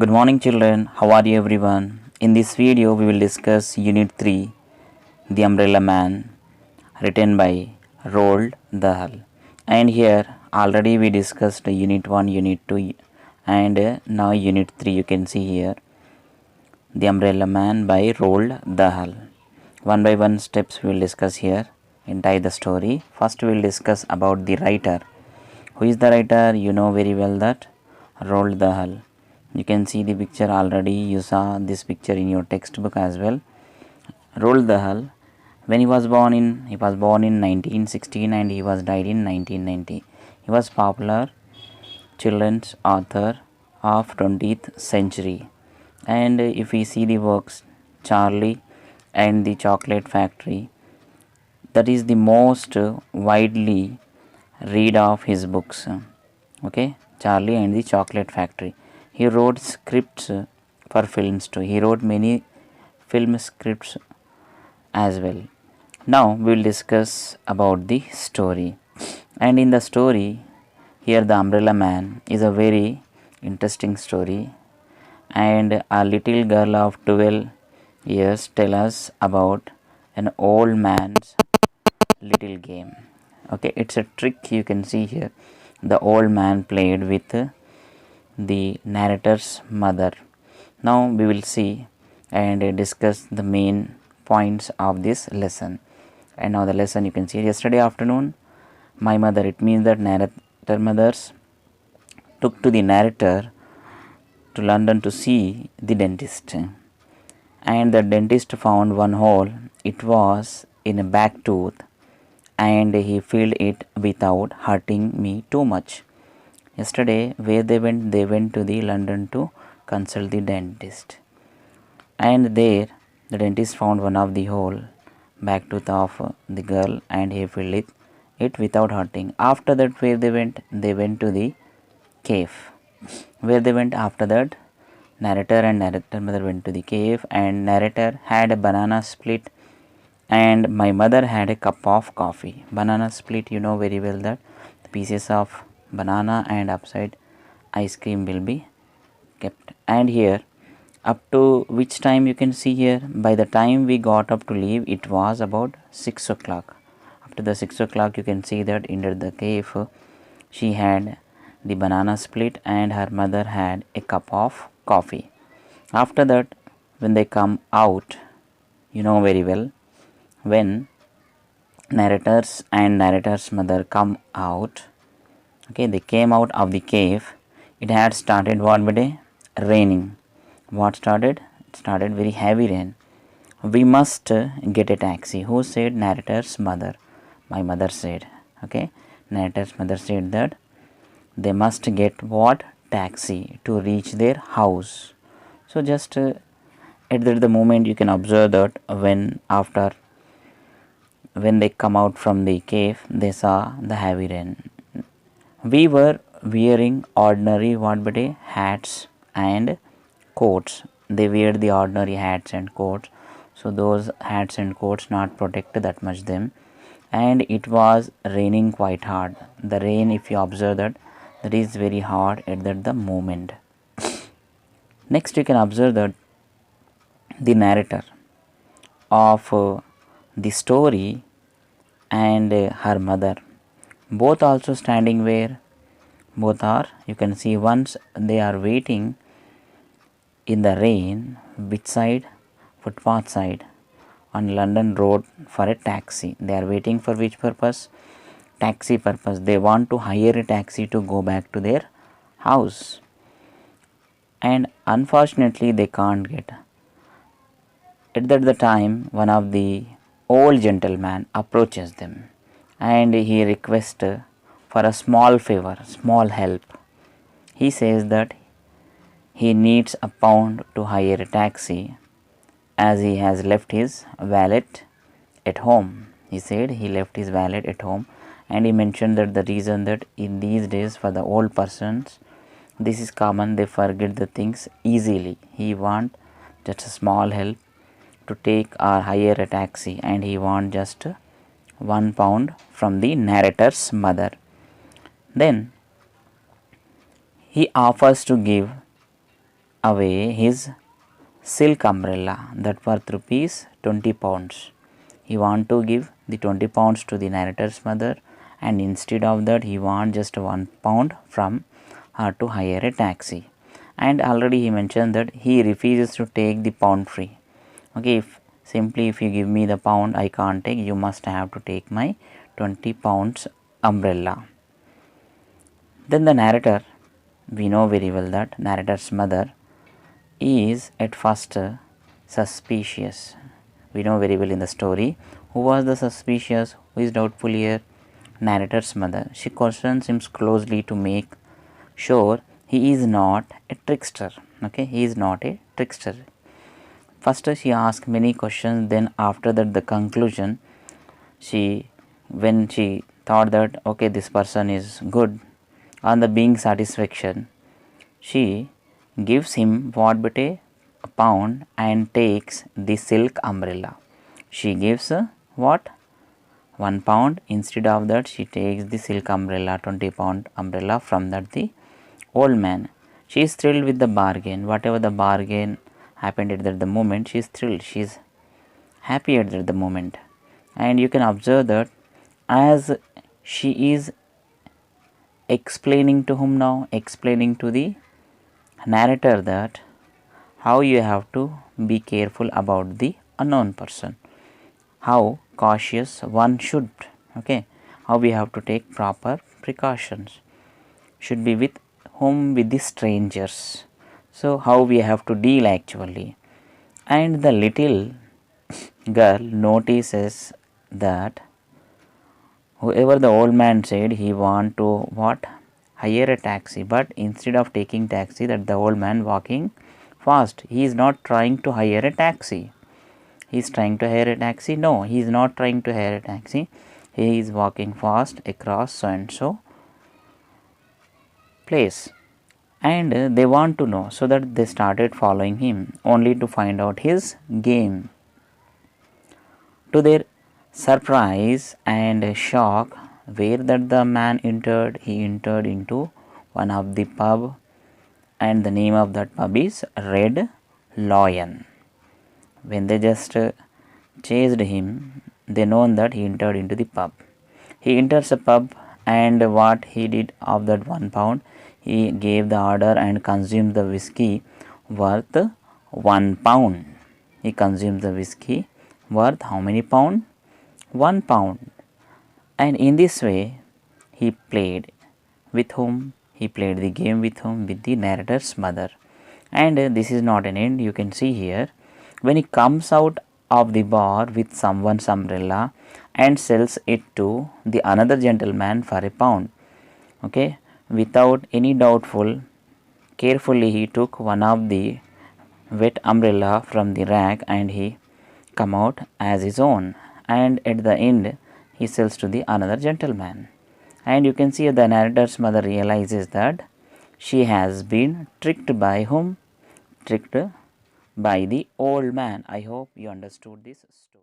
Good morning children, how are you everyone? In this video we will discuss Unit 3, The Umbrella Man, written by Roald Dahl. And here already we discussed Unit 1, Unit 2 and now Unit 3 you can see here. The Umbrella Man by Roald Dahl. One by one steps we will discuss here entire the story. First we will discuss about the writer. Who is the writer? You know very well that Roald Dahl. You can see the picture already. You saw this picture in your textbook as well. Roald Dahl, when he was born in 1916 and he was died in 1990. He was popular children's author of 20th century. And if we see the works, Charlie and the Chocolate Factory, that is the most widely read of his books. Okay, Charlie and the Chocolate Factory. He wrote scripts for films too. He wrote many film scripts as well. Now we will discuss about the story. And in the story, here the Umbrella Man is a very interesting story. And a little girl of 12 years tell us about an old man's little game. Okay, it's a trick you can see here. The old man played with the narrator's mother. Now we will see and discuss the main points of this lesson. And now the lesson you can see yesterday afternoon, my mother, it means that narrator mothers took to the narrator to London to see the dentist. And the dentist found one hole. It was in a back tooth and he filled it without hurting me too much. Yesterday, where they went to the London to consult the dentist. And there, the dentist found one of the hole back tooth of the girl and he filled it without hurting. After that, where they went to the cave. Where they went after that, narrator and narrator mother went to the cave and narrator had a banana split and my mother had a cup of coffee. Banana split, you know very well that the pieces of banana and upside ice cream will be kept. And here up to which time you can see here, by the time we got up to leave it was about 6 o'clock. After the 6 o'clock you can see that in the cave she had the banana split and her mother had a cup of coffee. After that, when they come out, you know very well, when narrators and narrator's mother come out, okay, they came out of the cave, it had started what by day? Raining. What started? It started very heavy rain. We must get a taxi. Who said? Narrator's mother. My mother said. Okay, narrator's mother said that they must get what? Taxi to reach their house. So just at the moment you can observe that when they come out from the cave they saw the heavy rain. We were wearing ordinary what but hats and coats. They wear the ordinary hats and coats, so those hats and coats not protect that much them, and it was raining quite hard. The rain, if you observe that is very hard at the moment. Next you can observe that the narrator of the story and her mother both also standing where both are, you can see once they are waiting in the rain, which side? Footpath side on London road for a taxi. They are waiting for which purpose? Taxi purpose. They want to hire a taxi to go back to their house, and unfortunately they can't get. At that time one of the old gentleman approaches them and he requests for a small favor, small help. He says that he needs a pound to hire a taxi as he has left his wallet at home. He said he left his wallet at home, and he mentioned that the reason that in these days for the old persons this is common, they forget the things easily. He want just a small help to take or hire a taxi, and he want just £1 from the narrator's mother. Then he offers to give away his silk umbrella that worth rupees 20 pounds. He want to give the 20 pounds to the narrator's mother, and instead of that he want just 1 pound from her to hire a taxi. And already he mentioned that he refuses to take the pound free. Okay, if you give me the pound, I can't take, you must have to take my 20 pounds umbrella. Then the narrator, we know very well that narrator's mother is at first suspicious. We know very well in the story who was the suspicious, who is doubtful here. Narrator's mother. She questions him closely to make sure he is not a trickster. Okay, he is not a trickster. First she asks many questions, then after that the conclusion, when she thought that okay, this person is good, on the being satisfaction, she gives him what but a pound and takes the silk umbrella. She gives what? 1 pound. Instead of that, she takes the silk umbrella, 20 pound umbrella from that the old man. She is thrilled with the bargain. Whatever the bargain happened at the moment, she is thrilled. She is happy at the moment. And you can observe that as she is explaining to whom now? Explaining to the narrator that how you have to be careful about the unknown person, how cautious one should, okay, how we have to take proper precautions, should be with whom, with the strangers, so how we have to deal actually. And the little girl notices that whoever the old man said he want to what, hire a taxi, but instead of taking taxi, that the old man walking fast, he is not trying to hire a taxi. He is trying to hire a taxi? No, he is not trying to hire a taxi. He is walking fast across so and so place. And they want to know, so that they started following him only to find out his game. To their surprise and shock, where that the man entered, he entered into one of the pub, and the name of that pub is Red Lion. When they just chased him, they known that he entered into the pub. He enters a pub, and what he did of that 1 pound, he gave the order and consumed the whiskey worth 1 pound. He consumed the whiskey worth how many pound? 1 pound. And in this way he played with whom? He played the game with whom? With the narrator's mother. And this is not an end. You can see here, when he comes out of the bar with someone's umbrella and sells it to the another gentleman for a pound, okay, without any doubtful, carefully he took one of the wet umbrella from the rack and he come out as his own, and at the end he sells to the another gentleman. And you can see the narrator's mother realizes that she has been tricked by whom? Tricked by the old man. I hope you understood this story.